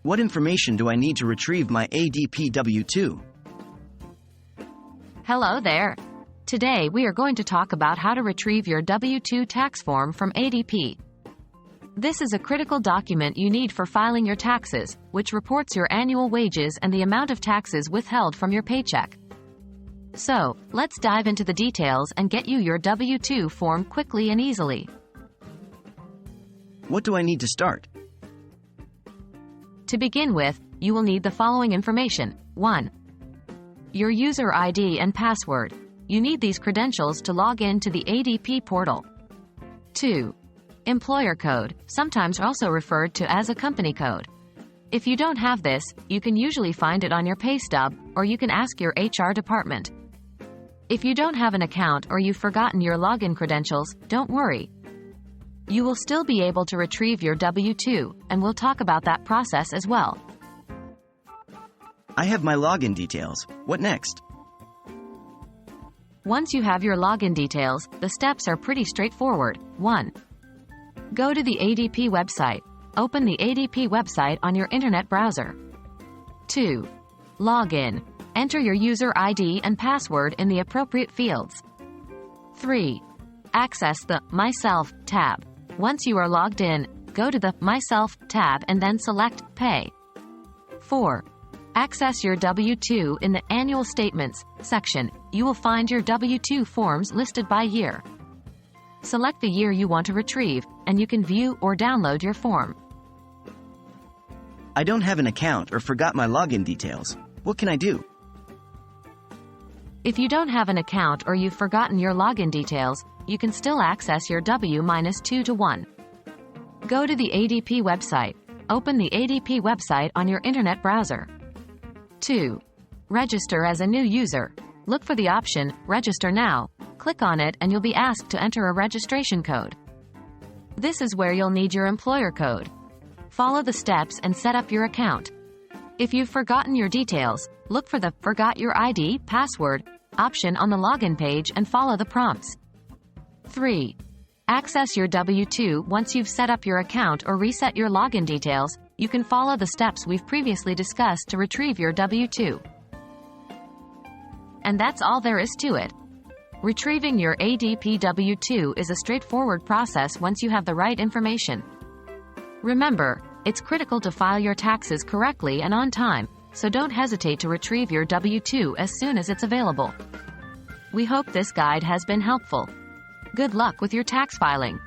What information do I need to retrieve my ADP W-2? Hello there. Today we are going to talk about how to retrieve your W-2 tax form from ADP. This is a critical document you need for filing your taxes, which reports your annual wages and the amount of taxes withheld from your paycheck. So, let's dive into the details and get you your W-2 form quickly and easily. What do I need to start? To begin with, you will need the following information. 1. Your user ID and password. You need these credentials to log in to the ADP portal. 2. Employer code, sometimes also referred to as a company code. If you don't have this, you can usually find it on your pay stub, or you can ask your HR department. If you don't have an account or you've forgotten your login credentials, don't worry. You will still be able to retrieve your W-2, and we'll talk about that process as well. I have my login details. What next? Once you have your login details, the steps are pretty straightforward. 1. Go to the ADP website. Open the ADP website on your internet browser. 2. Log in. Enter your user ID and password in the appropriate fields. 3. Access the Myself tab. Once you are logged in, go to the Myself tab and then select Pay. 4. Access your W-2 in the Annual Statements section. You will find your W-2 forms listed by year. Select the year you want to retrieve, and you can view or download your form. I don't have an account or forgot my login details. What can I do? If you don't have an account or you've forgotten your login details, you can still access your W-2 to 1. Go to the ADP website. Open the ADP website on your internet browser. 2. Register as a new user. Look for the option, Register Now. Click on it and you'll be asked to enter a registration code. This is where you'll need your employer code. Follow the steps and set up your account. If you've forgotten your details, look for the Forgot Your ID, Password option on the login page and follow the prompts. 3. Access your W-2. Once you've set up your account or reset your login details, you can follow the steps we've previously discussed to retrieve your W-2. And that's all there is to it. Retrieving your ADP W-2 is a straightforward process once you have the right information. Remember, it's critical to file your taxes correctly and on time, so don't hesitate to retrieve your W-2 as soon as it's available. We hope this guide has been helpful. Good luck with your tax filing.